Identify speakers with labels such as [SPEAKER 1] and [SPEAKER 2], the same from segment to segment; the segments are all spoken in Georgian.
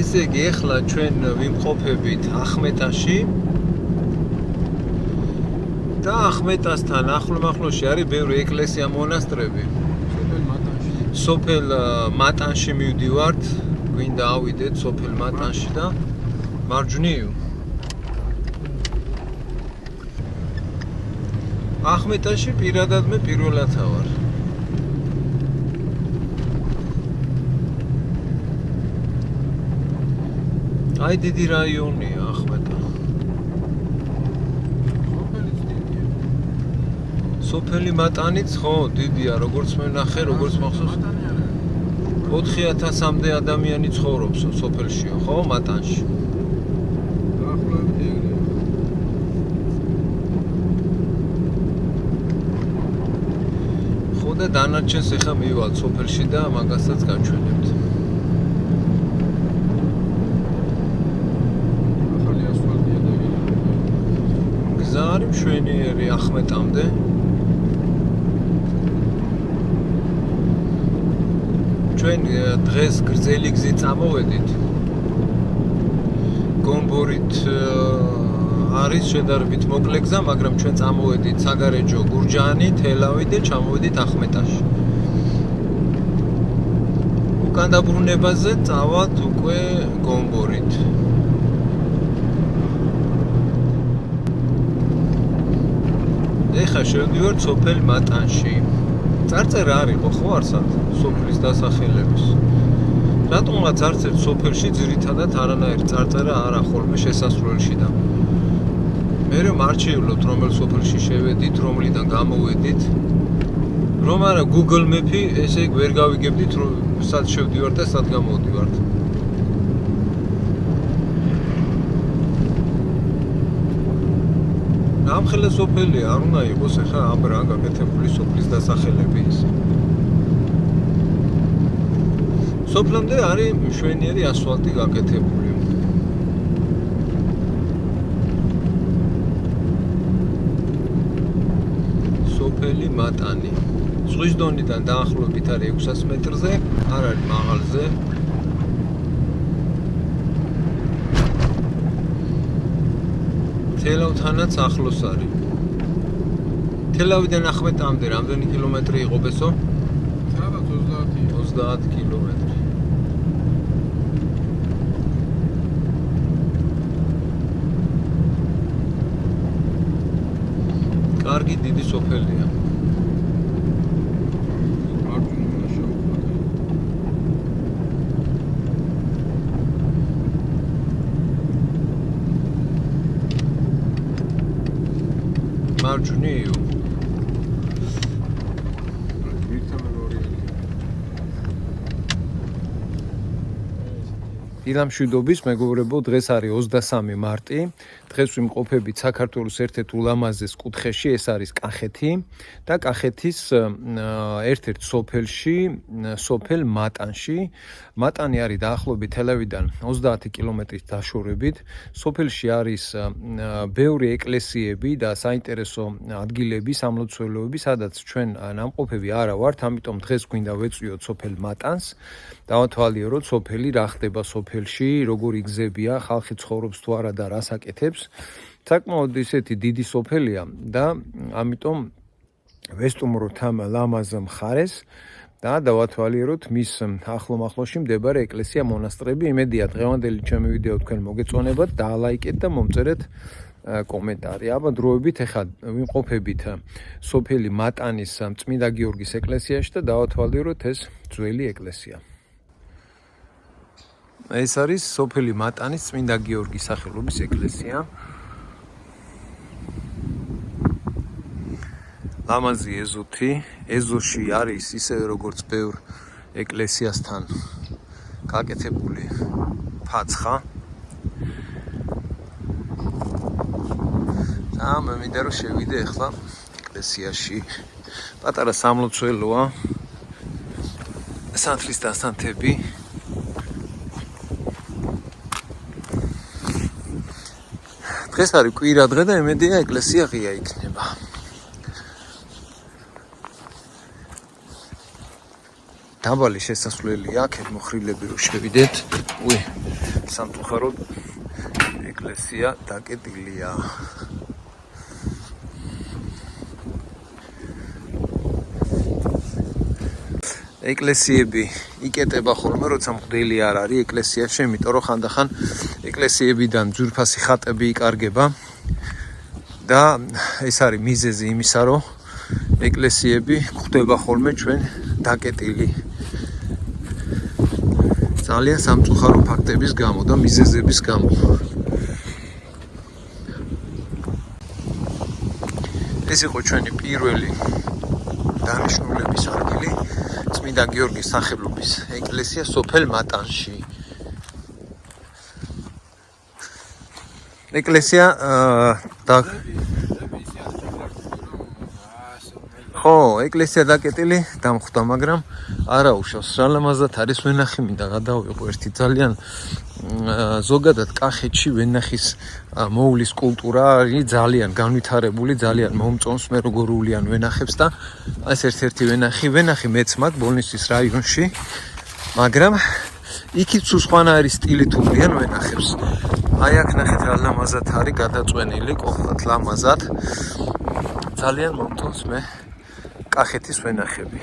[SPEAKER 1] ესე იგი, ეხლა ჩვენ ვიმყოფებით ახმეტაში და ახმეტასთან ახლო-მახლოში არის ბევრი ეკლესია, მონასტრები. სოფელ მატანში მივდივართ, გვინდა ავიდეთ სოფელ მატანში და მარჯვნივ. ახმეტაში პირადად მე პირველად ვარ. აი დიდი რაიონია ახმეტა. სოფელი მატანიც ხო დიდია, როგორც მე ნახე, როგორც მახსოვს. 4000-მდე ადამიანი ცხოვრობს სოფელში, ხო, მატანში. ხო და დანარჩენს ეხა მივალთ სოფელში და მაგასაც გაჩვენებთ. გზა არის მშვენიერი ახმეტამდე. ჩვენ დღეს გრძელი გზით წამოვედით. გომბორით არის შედარებით მოკლე გზა, მაგრამ ჩვენ წამოვედით საგარეჯო გურჯაანი, თელავი და ჩამოვედით ახმეტაში. უკან დაბრუნებაზე წავალთ უკვე გომბორით. ეხლა შევდივართ სოფელ მატანში. წარწერა არის ხო არსად სოფლის დასახელების. რატომღაც არც ერთ სოფელში ძირითადად არანაირი წარწერა არ აქვს ხოლმე შესასვლელში და მე მარჩივლობთ რომელ სოფელში შევედით, რომლიდან გამოვედით. რომ არა Google Map-ი ესე იგი ვერ გავიგებდით რომ სად შევდივართ და სად გამოვდივართ. ამხელა სოფელი არ უნდა იყოს ახლა ამ რა გაკეთებული სოფლის დასახელები ის. სოფლამდე არის მშვენიერი ასფალტი გაკეთებული. სოფელი მატანი. ზღვის დონიდან დაახლოებით არის 600 მეტრზე, არ არის მაღალზე. თელავთანაც ახლოს არის. თელავიდან ახმეტამდე რამდენი კილომეტრი იყო ბესო? 30 კილომეტრი. კარგი დიდი სოფელია. მარჯვნივ. დილამშვიდობის მეგობრებო, დღეს არის 23 მარტი. დღეს ვიმყოფებით საქართველოს ერთ-ერთ ულამაზეს კუთხეში, ეს არის კახეთი და კახეთის ერთ-ერთ სოფელში, სოფელ მატანში. მატანი არის დაახლოებით თელავიდან 30 კილომეტრის დაშორებით. სოფელში არის ბევრი ეკლესიები და საინტერესო ადგილები, სამლოცველოები, სადაც ჩვენ ნამყოფები არა ვართ, ამიტომ დღეს გვინდა ვეწვიოთ სოფელ მატანს. დავათვალიეროთ სოფელი რა ხდება სოფელში, როგორი გზებია, ხალხი ცხოვრობს თუ არა და რას აკეთებს. საკმაოდ ისეთი დიდი სოფელია და ამიტომ ვესტუმროთ ამ ლამაზ მხარეს და დავათვალიეროთ მის ახლო-მახლოში მდებარე ეკლესია მონასტრები. იმედია დღევანდელი ჩემი ვიდეო თქვენ მოგეწონებათ, დაალაიკეთ და მომწერეთ კომენტარი. აბა დროებით ახლა ვიმყოფებით სოფელი მატანის წმინდა გიორგის ეკლესიაში და დავათვალიეროთ ეს ძველი ეკლესია. ეს არის სოფელი მატანის წმინდა გიორგის სახელობის ეკლესია. ლამაზი ეზოთი, ეზოში არის ისევე როგორც ბევრ ეკლესიასთან გაკეთებული ფაცხა. და მე მინდა რომ შევიდე ახლა ეკლესიაში. პატარა სამლოცველოა. სანთლის დასანთები. დღეს არის კვირა დღე და იმედია ეკლესია ღია იქნება. დაბალი შესასვლელია, აქეთ მოხრილები რო შევიდეთ. უი, სამწუხაროდ ეკლესია დაკეტილია. ეკლესიები იკეტება ხოლმე, როცა მღვდელი არ არის ეკლესიაში, იმიტომ რომ ხანდახან ეკლესიებიდან ძვირფასი ხატები იკარგება და ეს არის მიზეზი იმისა, რომ ეკლესიები გვხვდება ხოლმე ჩვენ დაკეტილი. ძალიან სამწუხარო ფაქტების გამო და მიზეზების გამო. ეს იყო ჩვენი პირველი დანიშნულების ადგილი, წმინდა გიორგის სახელობის ეკლესია სოფელ მატანში. ეკლესია ეკლესია დაკეტილი დამხვდა, მაგრამ არა უშავს. რა ლამაზად არის ვენახი, მინდა გადავიღო ერთი ძალიან ზოგადად კახეთში ვენახის მოულის კულტურა არის ძალიან განვითარებული, ძალიან მომწონს მე როგორ უვლიან ვენახებს და ეს ერთ-ერთი ვენახი მეც მაქვს ბოლნისის რაიონში, მაგრამ იქით სულ სხვანაირი სტილით უვლიან ვენახებს. აი აქ ნახეთ რა ლამაზად არის გადაწვენილი, ყოფილად ლამაზად. ძალიან მომწონს მე კახეთის ვენახები.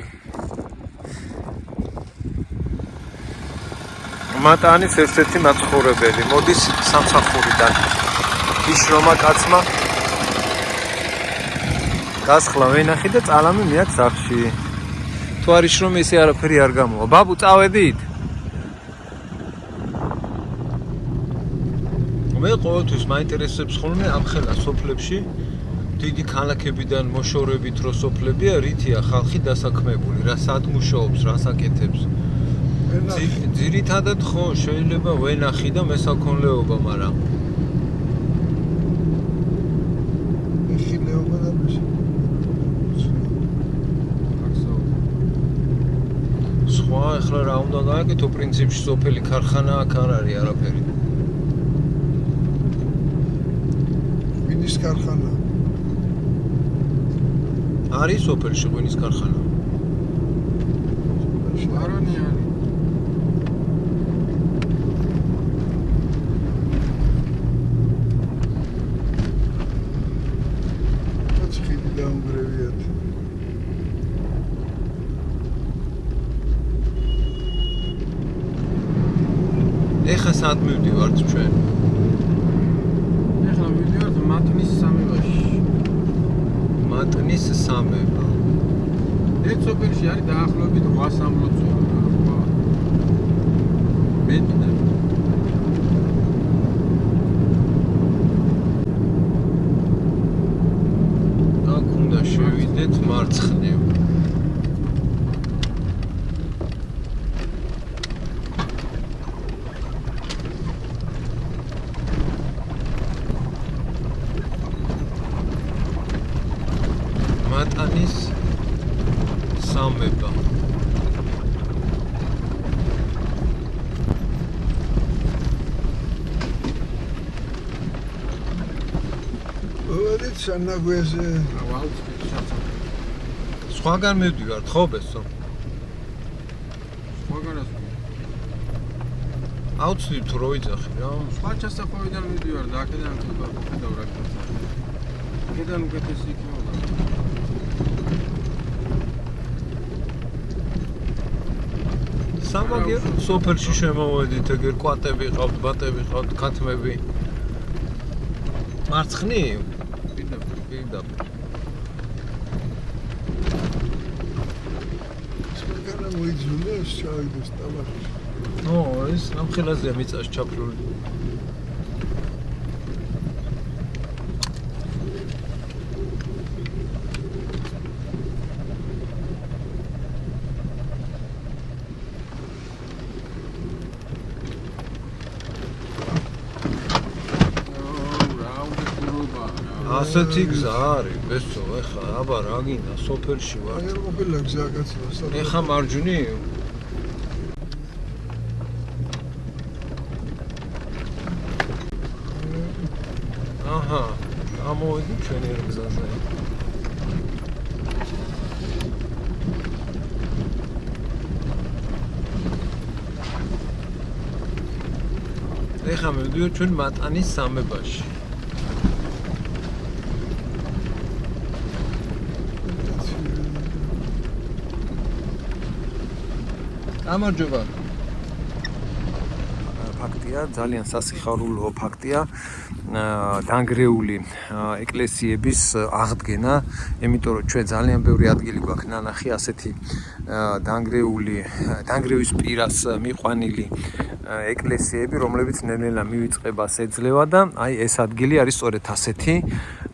[SPEAKER 1] მატანის ერთ-ერთი მაცხოვრებელი მოდის სამსახურიდან. იშრომა კაცმა გასხლა ვენახი და წალამი მეაქ სახში. თუ არ იშრომე ისე არაფერი არ გამოვა. ბაბუ, წავედით? მე ყოველთვის მაინტერესებს ხოლმე ამ ხელა სოფლებში დიდი ქალაქებიდან მოშორებით რო სოფლებია, რითია ხალხი დასაქმებული, რა სათმუშაობს, რას აკეთებს. ძირითადად ხო შეიძლება ვენახი და მესაქონლეობა, მაგრამ
[SPEAKER 2] ხილეობა და
[SPEAKER 1] სხვა ახლა რა უნდა გააკეთო, პრინციპში სოფელი ქარხანა აქ არ არის არაფერი.
[SPEAKER 2] ღვინის ქარხანა
[SPEAKER 1] არის სოფელში ღვინის ქარხანა?
[SPEAKER 2] არანი არის. ხიდი დაუნგრევიათ.
[SPEAKER 1] ეხა სად მივდივართ ჩვენ?
[SPEAKER 3] ეხლა მივდივართ მატნის სამებაში.
[SPEAKER 1] მატნის სამება.
[SPEAKER 3] ერთ სოფელში არის დაახლოებით 860 წუთი. მეტი და
[SPEAKER 1] აქ უნდა შევიდეთ მარცხნივ. მატანის სამება.
[SPEAKER 2] ვერით სანაგვეზე
[SPEAKER 1] სხვაგან მივდივართ ხო ბესო?
[SPEAKER 3] სხვაგანაც
[SPEAKER 1] აუცილებლად თუ რო ვიძახი რა.
[SPEAKER 3] სხვა ჩასახვევიდან მივდივარ და აქედან ხედავ რა გქონდა. აქედან უკეთესი იქნება.
[SPEAKER 1] სამაგერ სოფელში შემოვედით, ეგერ კვატები ყავთ, ბატები ყავთ, ქათმები. მარცხნივ? პირდაპირ.
[SPEAKER 2] სკანა მოიძულეს ჩავიდეს ტაბაკში.
[SPEAKER 1] ეს ამხელაზეა მიწაში ჩაფლული. ასეთი გზა არის, ბესო, ეხა აბა რა გინდა, სოფელში ვარ.
[SPEAKER 2] აი ყოფილა გზა კაცო.
[SPEAKER 1] ეხა მარჯვნივ. აჰა, ამოვიდი ჩვენი ერთ გზაზე. ეხლა მივდივართ ჩვენ მატანის სამებაში. გამარჯობა. ფაქტია, ძალიან სასიხარულო ფაქტია. დანგრეული ეკლესიების აღდგენა, იმიტომ რომ ჩვენ ძალიან ბევრი ადგილი გვაქვს ნანახი ასეთი დანგრევის პირას მიყვანილი ეკლესიები, რომლებიც ნელ-ნელა მივიწყებას ეძლევა და აი ეს ადგილი არის სწორედ ასეთი.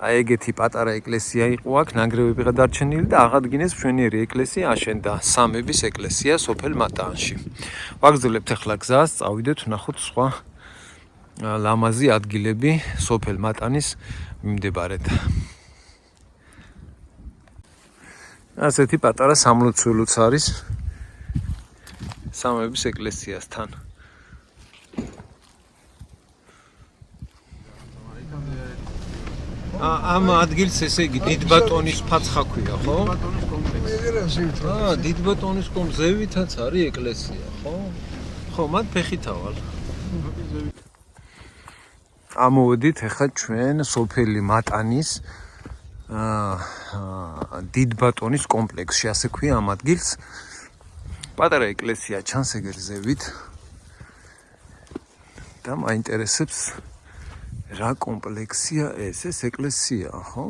[SPEAKER 1] აი ეგეთი პატარა ეკლესია იყო აქ, ნანგრევები გადარჩენილი და აღადგინეს მშვენიერი ეკლესია აშენდა სამების ეკლესია სოფელ მატანში. ვაგრძელებთ ახლა გზას, წავიდეთ ვნახოთ სხვა ლამაზი ადგილები სოფელ მატანის მიმდებარედ. ასეთი პატარა სამლოცველოც არის სამების ეკლესიასთან. ამ ადგილს ესე იგი დიდბატონის ფაცხა ქვია, ხო?
[SPEAKER 3] ბატონის კომპლექსი.
[SPEAKER 2] ეგრე სიმთვრა.
[SPEAKER 1] დიდბატონის ზევითაც არის ეკლესია, ხო? ხო, მათ ფეხითავალ. ამოვედით ახლა ჩვენ სოფელი მატანის დიდბატონის კომპლექსში, ასე ქვია ამ ადგილს. პატარა ეკლესია ჩანს ეგერ ზევით. და მაინტერესებს რა კომპლექსია ეს ეკლესია, ხო?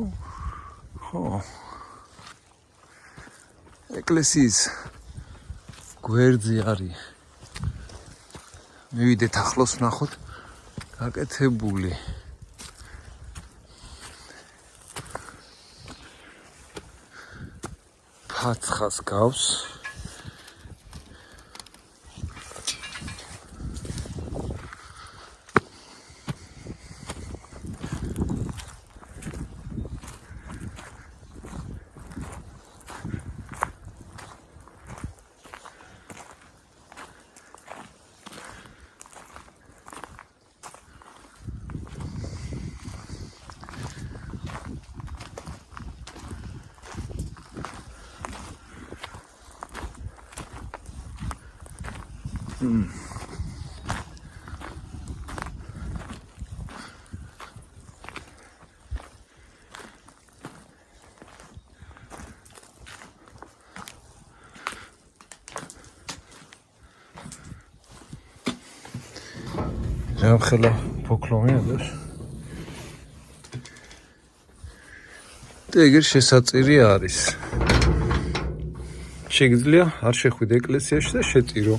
[SPEAKER 1] ხო. ეკლესიის გვერდზე არის. მივიდეთ ახლოს ვნახოთ გაკეთებული. ფაცხას გავს. Ramkhela poklonyadır. ეგერ შესაწირი არის. შეგიძლია არ შეხვიდე ეკლესიაში და შეწირო.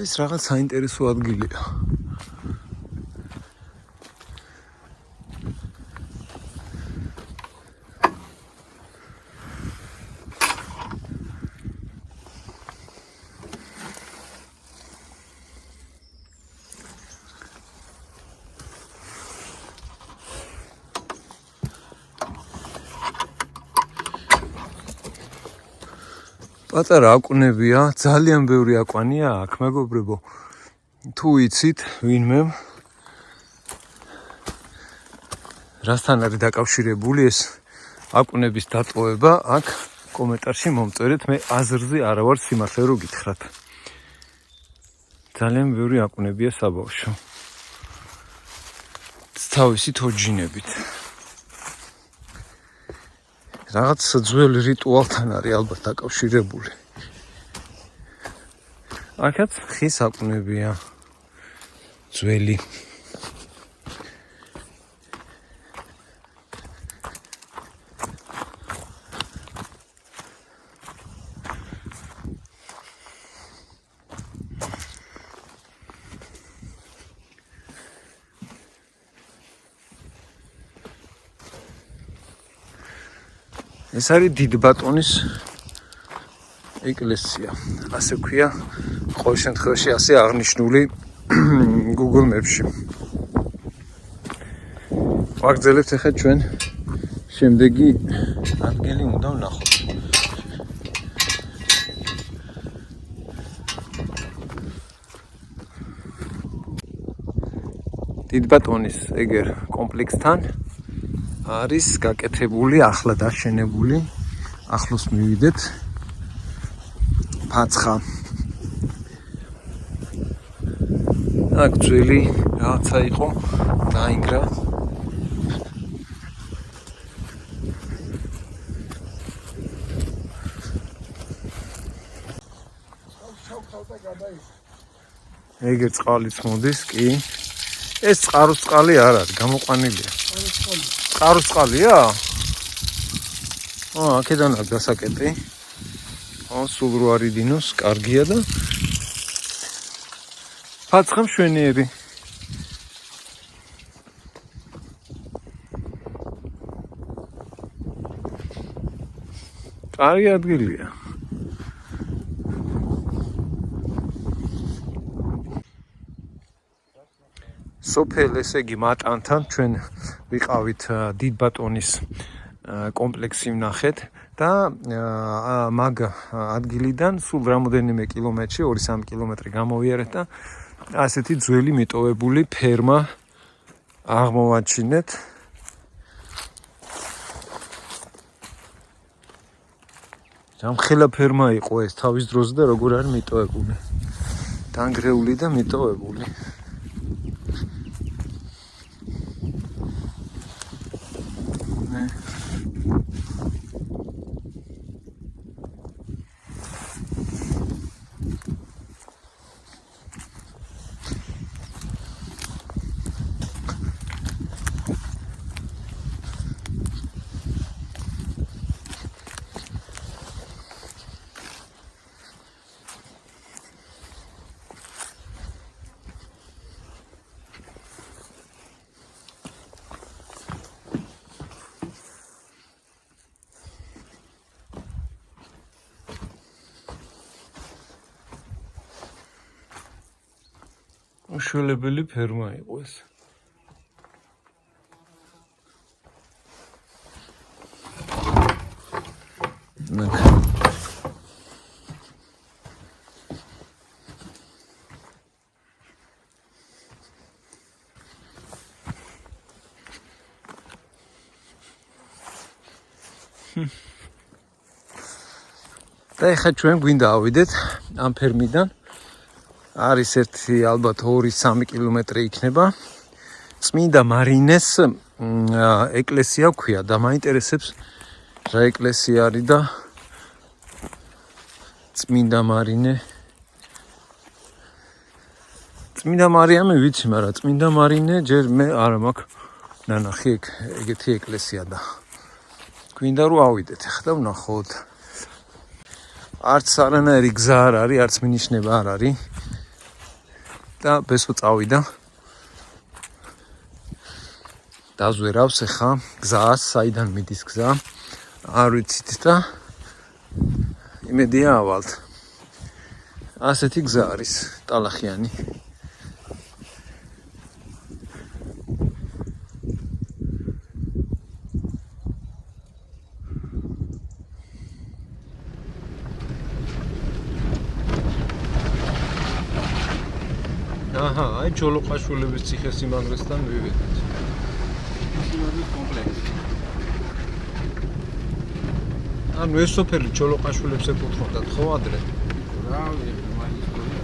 [SPEAKER 1] ეს რაღაც საინტერესო ადგილია. პატარა აკუნებია, ძალიან ბევრი აკვანია აქ, მეგობრებო. თუ იცით, ვინმე რასთან არის დაკავშირებული ეს აკუნების დატოვება, აქ კომენტარში მომწერეთ, მე აზრზე არა ვარ სიმართლე რო გითხრათ. ძალიან ბევრი აკუნებია საბავშვო. თავისი თოჯინებით. რაღაც ძველ რიტუალთან არის ალბათ დაკავშირებული. აქაც ხის აკუნებია. ძველი. ეს არის დიდბატონის ეკლესია. ასე ქვია, ყოველ შემთხვევაში ასე აღნიშნული Google Maps-ში. ვაგრძელებთ ახლა ჩვენ შემდეგი ადგილი უნდა ვნახოთ. დიდბატონის ეგერ კომპლექსთან არის გაკეთებული, ახლა დაშენებული. ახლოს მივიდეთ. ფაცხა. აქ ძველი რაღაცა იყო, დაინგრა. ეგერ წყალიც მოდის, კი. ეს წყაროს წყალი არ არის, გამოყვანილია. წყაროს წყალია? აქედან აქვს დასაკეტი. სულ რო არ იდინოს, კარგია და ფაცხა მშვენიერი. კარგი ადგილია. სოფელ, ესე იგი მატანთან ჩვენ ვიყავით დიდბატონის კომპლექსი ვნახეთ და მაგ ადგილიდან სულ რამოდენიმე კილომეტრში, 2-3 კილომეტრი გამოვიარეთ და ასეთი ძველი მიტოვებული ფერმა აღმოვაჩინეთ. ჯამხელა ფერმა იყო ეს თავის დროზე და როგორ არის მიტოვებული. დანგრეული და მიტოვებული. უშველებელი ფერმა იყო ეს. და ეხლა ჩვენ გვინდა ავიდეთ ამ ფერმიდან. არის ერთი ალბათ 2-3 კილომეტრი იქნება. წმინდა მარინეს ეკლესია ქვია და მაინტერესებს რა ეკლესია არის და წმინდა მარინე. წმინდა მარიამი ვიცი, მაგრამ წმინდა მარინე ჯერ მე არა მაქვს ნანახი ეგეთი ეკლესია და გვინდა რომ ავიდეთ ახლა და ვნახოთ. არც არანაირი გზა არ არის, არც მინიშნება არ არის. და ბესო წავიდა. დაზვერავს ახლა გზას, საიდან მიდის გზა. არ ვიცით და იმედია ავალთ. ასეთი გზა არის, ტალახიანი. აი ჯოლოყაშვილების ციხესიმაგრესთან მივედით.
[SPEAKER 3] სიმაგრის კომპლექსი.
[SPEAKER 1] ანუ ეს სოფელი ჯოლოყაშვილებს ეკუთვნოდათ ხო ადრე?
[SPEAKER 3] რა ვიცი, მაინც ისტორია.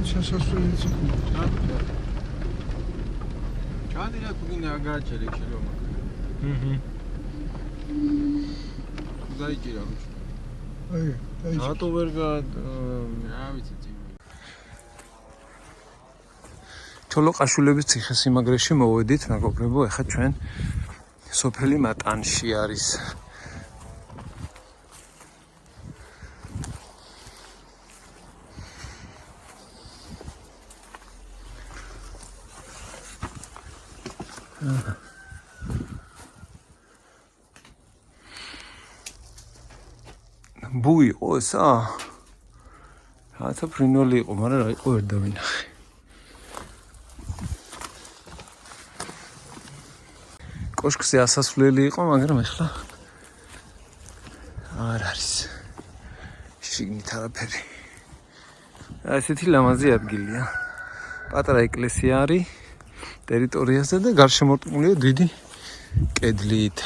[SPEAKER 2] შესასვლელიც იქნება.
[SPEAKER 3] ჩადირა თუ გინდა აგარჩელი ხილო მაგრამ. დაიჭირა.
[SPEAKER 2] აი,
[SPEAKER 1] რატო ვერ
[SPEAKER 3] რა ვიცი წინ.
[SPEAKER 1] ჯოლოყაშვილების ციხესიმაგრეში მოვედით, მეგობრებო, ახლა ჩვენ სოფელი მატანში არის. ბუ იყო ესა? რათა ფრინველი იყო, მაგრამ რა იყო ვერ დავინახე. კოშკზე ასასვლელი იყო, მაგრამ ეხლა არ არის. შიგნით არაფერი. ესეთი ლამაზი ადგილია. პატარა ეკლესია არის ტერიტორიაზე და გარშემორტყმულია დიდი კედლით.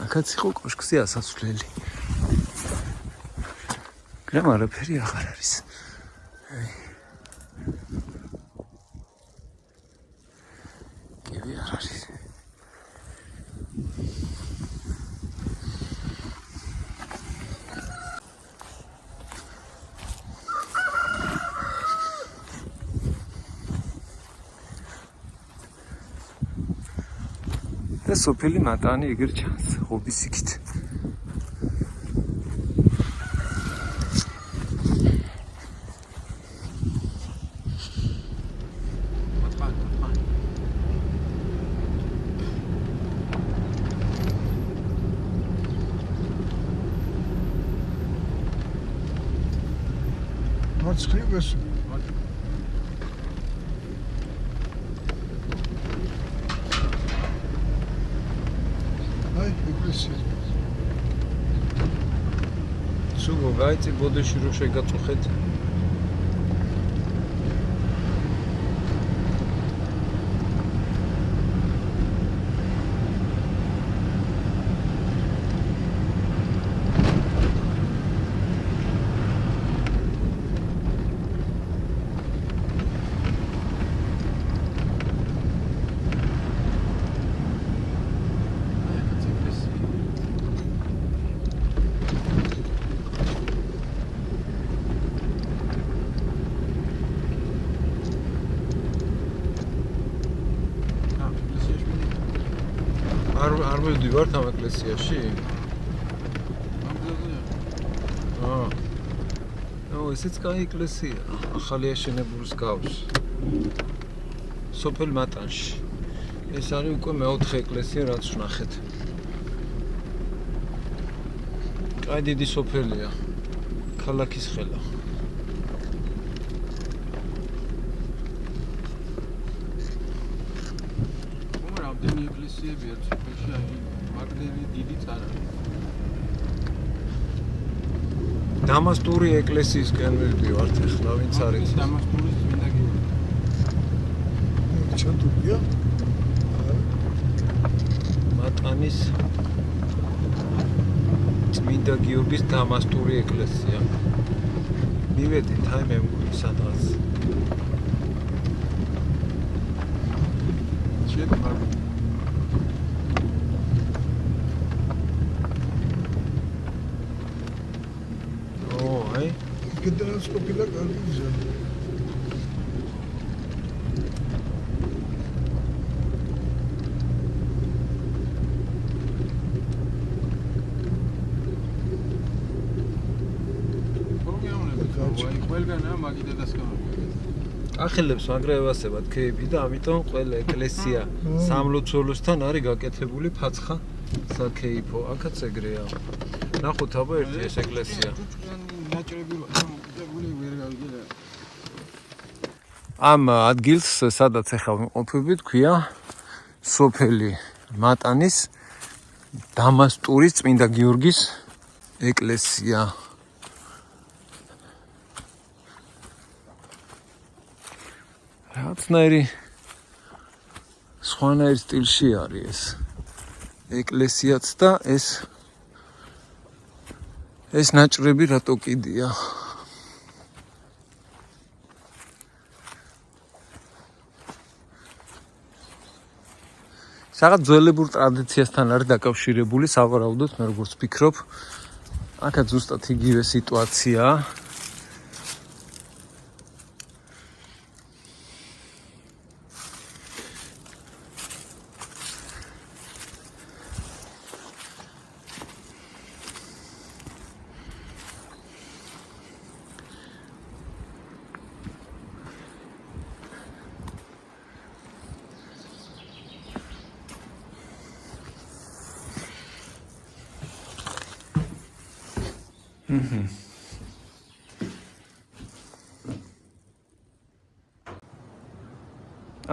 [SPEAKER 1] აქაც იყო კოშკზე ასასვლელი. მაგრამ არაფერი აღარ არის. კივი არ არის. და სოფელი მატანი იგივე ჩანს, ღობის იქით.
[SPEAKER 2] მარცხნივ აი ეკლესია.
[SPEAKER 1] სულ გაიწი ბოდეში რო შეგაწუხეთ. არ მივდივართ ამ ეკლესიაში? ესეც კაი ეკლესია, ახალი აშენებულის გავს. სოფელ მატანში. ეს არის უკვე მეოთხე ეკლესია, რაც ვნახეთ. კაი დიდი სოფელია. ქალაქის ხელა.
[SPEAKER 3] რამდენი ეკლესიები აქვს სოფელში, მაგდენი დიდი წარა.
[SPEAKER 1] დამასტური ეკლესიისკენ მივდივართ ახლა, ვინც არის?
[SPEAKER 3] დამასტურის წმინდა გიორგი.
[SPEAKER 2] ჩატურია?
[SPEAKER 1] მატანის წმინდა გიორგის დამასტური ეკლესია. მივედით, აი მე მგონი სადღაც.
[SPEAKER 2] Gedans ყოფილა კარგი გზა.
[SPEAKER 1] ახელებს მაგრევასებად ქეიფი და ამიტომ ყველა ეკლესია სამლოცველოსთან არის გაკეთებული ფაცხა საქეიფო. აქაც ეგრეა. ნახოთ აბა ერთი ეს ეკლესია. ამ ადგილს სადაც ახლა ვიმყოფებით ქვია სოფელი მატანის დამასტურის წმინდა გიორგის ეკლესია. რაღაცნაირი სხვანაირ სტილში არის ეს ეკლესიაც და ეს ნაჭრები რატო კიდია? რაღაც ძველებურ ტრადიციასთან არის დაკავშირებული, სავარაუდოდ მე როგორც ვფიქრობ, აქაც ზუსტად იგივე სიტუაციაა.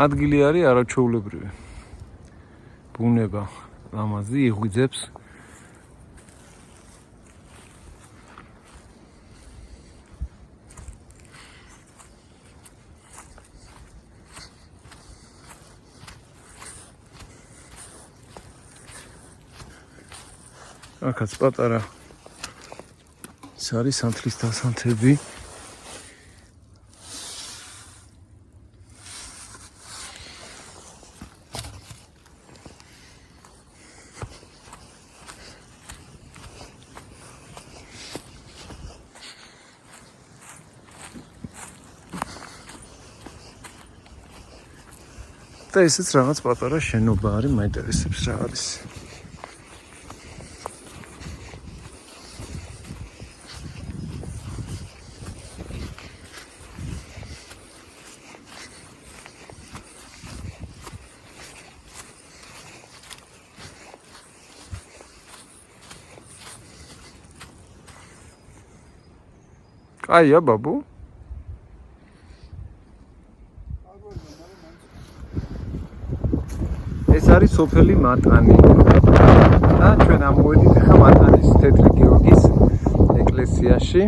[SPEAKER 1] ადგილი არის არაჩვეულებრივი. ბუნება ლამაზი იღვიძებს. აქაც პატარა ის არის სანთლის დასანთები. და ესეც რაღაც პატარა შენობა არის, მაინტერესებს რა არის. კაია ბაბუ? ეს არის სოფელი მატანი. და ჩვენ ამოვედით ახლა მატანის თეთრი გიორგის ეკლესიაში.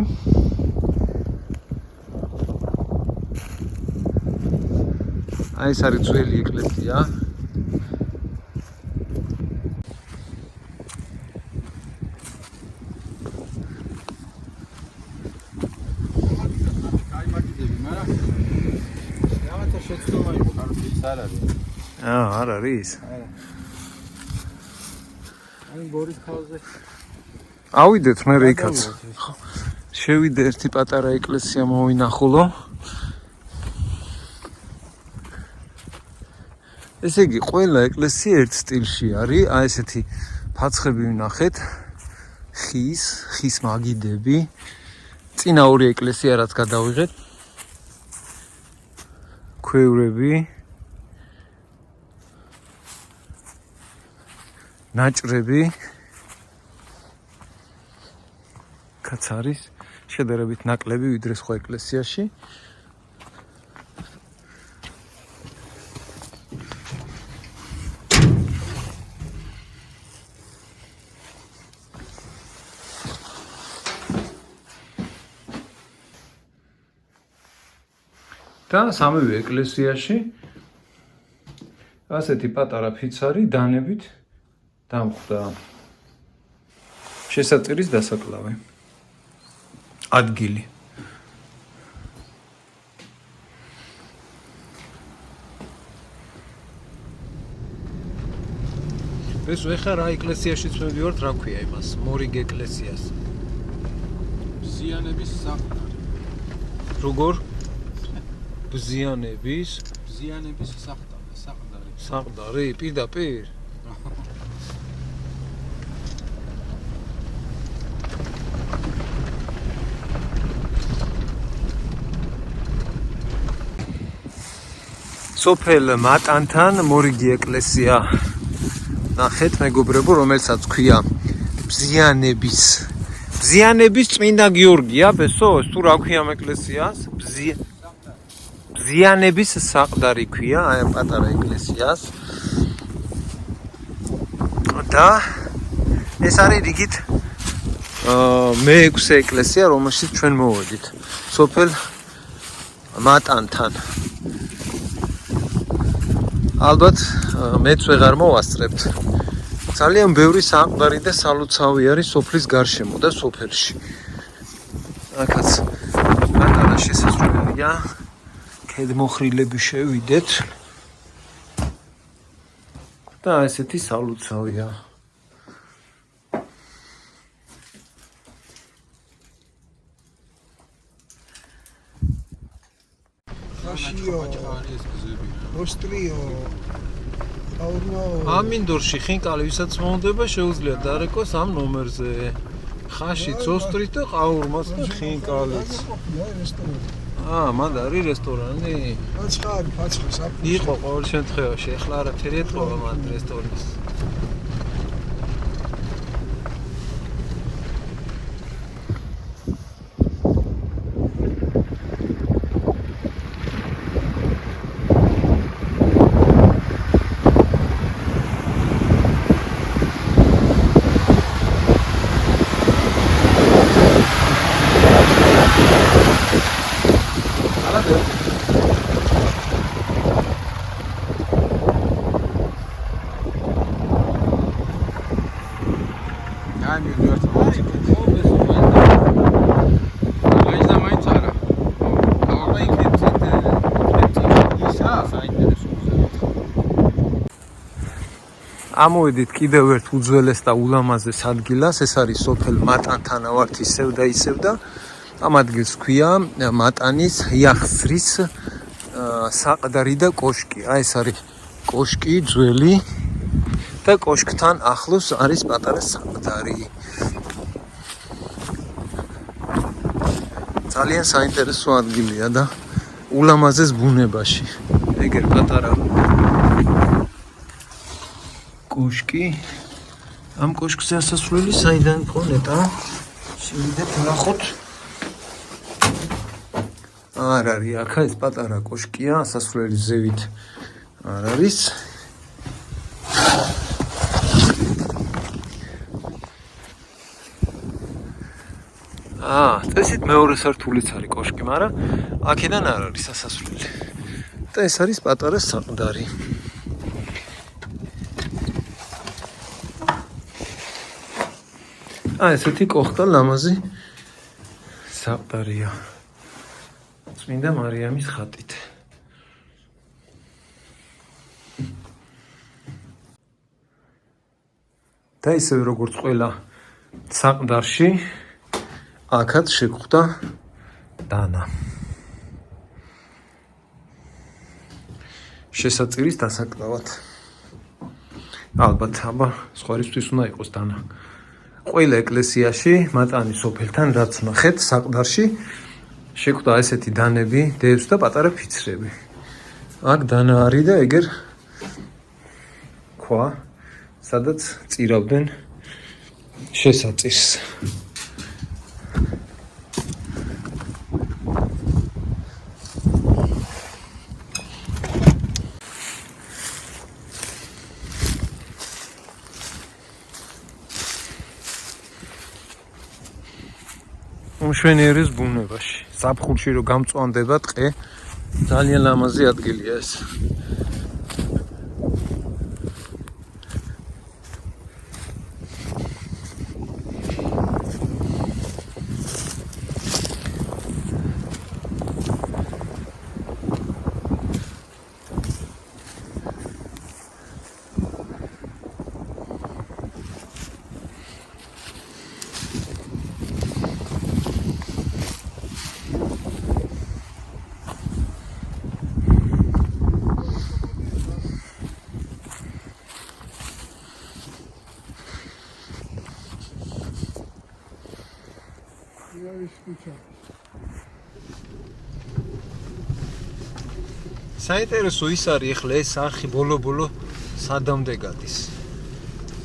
[SPEAKER 1] აი ეს არის ძველი ეკლესია. არ არის?
[SPEAKER 3] აი გორის ხალხზე.
[SPEAKER 1] ავიდეთ მე რეკაც. შევიდე ერთი პატარა ეკლესია მოვინახულო. ესე იგი, ყველა ეკლესია ერთ სტილში არის. აი ესეთი ფაცხები ვნახეთ. ხის მაგიდები. წინა ორი ეკლესია რაც გადავიღეთ. ქვევრები. ნაჭრები კაც არის შედარებით ნაკლები ვიდრე სხვა ეკლესიაში. და სამივე ეკლესიაში ასეთი პატარა ფიცარი დანებით დამხვდა. შესაწირის დასაკლავი. ადგილი. ეს ეხლა რა ეკლესიაშიც მივიდივართ, რა ქვია იმას? მორიგ ეკლესიას.
[SPEAKER 3] ბზიანების საყდარი.
[SPEAKER 1] როგორ? ბზიანების
[SPEAKER 3] საყდარი.
[SPEAKER 1] საყდარი, პირდაპირ. სოფელ მატანთან მორიგი ეკლესია ნახეთ მეგობრებო, რომელსაც ქვია ბზიანების წმინდა გიორგია, ბესო, თუ რა ქვია ამ ეკლესიას? ბზიანების საყდარი ქვია აი ამ პატარა ეკლესიას. და ეს არის რიგით მე-6 ეკლესია, რომელშიც ჩვენ მოვედით. სოფელ მატანთან. ალბათ მეც ვეღარ მოვასწრებთ. ძალიან ბევრი საყდარი და სალოცავი არის სოფლის გარშემო და სოფელში. აქაც პატარა შესასვლელია. ქედმოხრილები შევიდეთ. და ესეთი სალოცავია.
[SPEAKER 2] ოსტრიო
[SPEAKER 1] ამინდორში ხინკალი ვისაც მომდება შეუძლია დარეკოს ამ ნომერზე. ხაშიც ოსტრით და ყაურმაც და ხინკალიც. მან არის რესტორანი?
[SPEAKER 2] ფაცხი საფუძველი.
[SPEAKER 1] იყო ყოველ შემთხვევაში, ეხლა არაფერი ეთყობა მან რესტორნის. ამოვედით კიდევ ერთ უძველეს და ულამაზეს ადგილას, ეს არის სოფელ მატანთან ვართ ისევ და ამ ადგილს ქვია მატანის იახსრის საყდარი და კოშკი. აი ეს არის კოშკი ძველი და კოშკთან ახლოს არის პატარა საყდარი. ძალიან საინტერესო ადგილია და ულამაზეს ბუნებაში. ეგერ პატარა კოშკი. ამ კოშკზე ასასვლელი საიდან იყო ნეტა? შევიდეთ ნახოთ. არ არის, აქა ეს პატარა კოშკია, ასასვლელი ზევით არ არის. წესით მეორე სართულიც არის კოშკი, მაგრამ აქედან არ არის ასასვლელი. და ეს არის პატარა საყდარი. ესეთი კოხტა ლამაზი საყდარია. წმინდა მარიამის ხატით. და ისევ როგორც ყველა საყდარში აქაც შეგხვდა დანა. შესაწირის დასაკრავად. ალბათ, სხვაისთვის უნდა იყოს დანა. ყველა ეკლესიაში, მატანის სოფელთან, რაც ნახეთ, საყდარში შეგხვდა ესეთი დანები, დევს და პატარა ფიცრები. აქ დანა არის და ეგერ ქვა, სადაც წირავდნენ შესაწირს. მშვენიერის ბუნებაში. ზაფხულში რო გამწვანდება ტყე, ძალიან ლამაზი ადგილია ეს. საინტერესო ის არის ახლა ეს არხი ბოლო სადამდე გადის.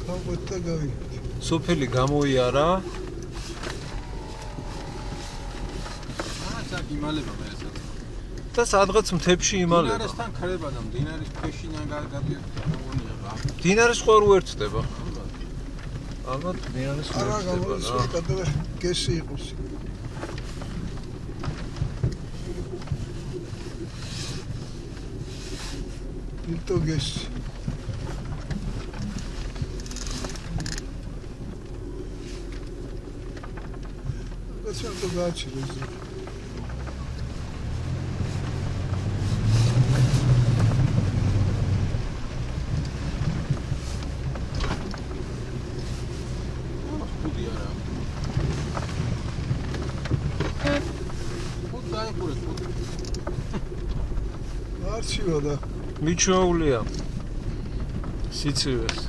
[SPEAKER 2] გავყვეთ და გავიგეთ.
[SPEAKER 1] სოფელი გამოიარა.
[SPEAKER 3] აქ იმალება მე ესაც.
[SPEAKER 1] და სადღაც მთებში იმალება.
[SPEAKER 3] დინარესთან ქრება და დინარის ქვეშიდან გადაგიეთ.
[SPEAKER 1] დინარის ხო არ უერთდება. ალბათ დინარის ხო
[SPEAKER 2] არა,
[SPEAKER 1] უერთდება.
[SPEAKER 2] გავიგეთ, გესი იყოს. Ilto gesi. Kaçan da kaçırız. Archivo da.
[SPEAKER 1] მიჩვეულია სიცივეს.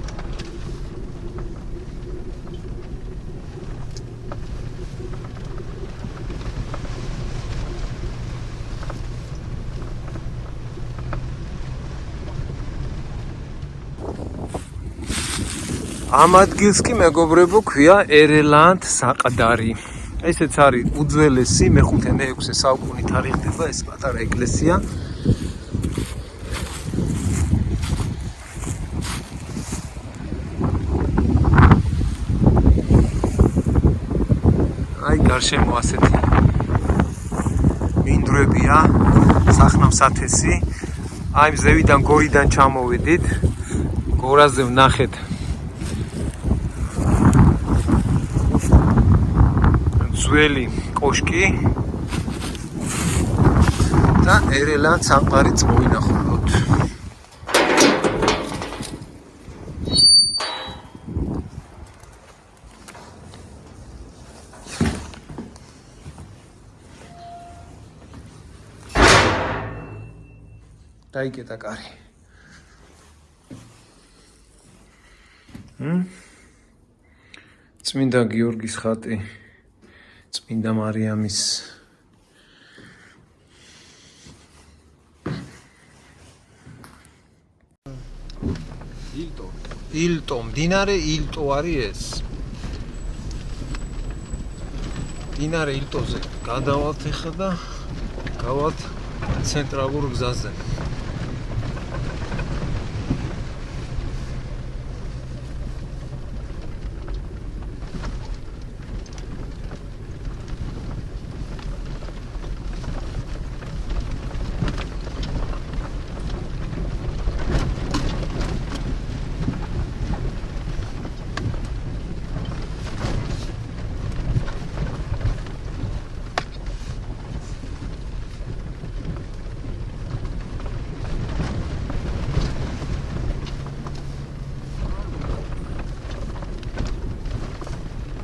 [SPEAKER 1] ამ ადგილს კი მეგობრებო ქვია ერელანდ საყდარი. ესეც არის უძველესი მე-5-მე-6 საუკუნით თარიღდება ეს პატარა ეკლესია. გარშემო ასეთი მინდვრებია, სახნავსათესი. აი მზევიდან გორიდან ჩამოვიდით. გორაზე ვნახეთ ძველი კოშკი და ერელანდ საყდარიც მოვინახულოთ. დაიკეტა კარი. წმინდა გიორგის ხატი, წმინდა მარიამის ილტო, მდინარე ილტო არის ეს. მდინარე ილტოზე გადავალთ ახლა და გავალთ ცენტრალურ გზაზე.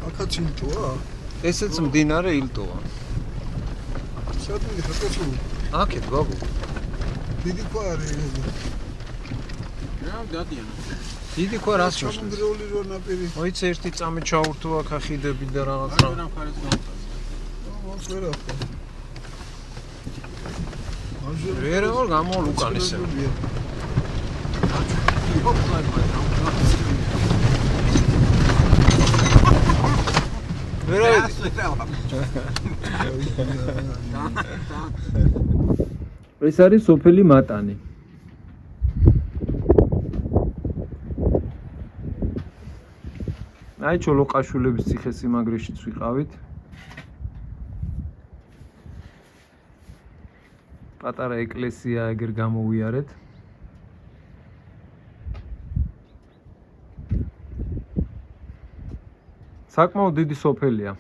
[SPEAKER 2] აქაც ილტოა?
[SPEAKER 1] ესეც მდინარე ილტოა.
[SPEAKER 2] სადმე ხატაცო?
[SPEAKER 1] აქეთ ბაბუ.
[SPEAKER 2] დიდი ქვა არის.
[SPEAKER 3] რა დადიან.
[SPEAKER 1] დიდი ქვა რას შორს?
[SPEAKER 2] ჩამონგრეული რო ნაპირი.
[SPEAKER 1] მოიცა ერთი წამი ჩაურთო აქ ახიდები და რაღაც
[SPEAKER 3] არ ვერან ხარეს გავუწევ.
[SPEAKER 2] მას ვერ ახლა.
[SPEAKER 1] ვერა ვარ გამოვალ უკანესე. ვერა ეს არის სოფელი მატანი. აი ჩოლოყაშვილების ციხესიმაგრეშიც ვიყავით. პატარა ეკლესია ეგერ გამოვიარეთ. საკმაოდ დიდი სოფელია.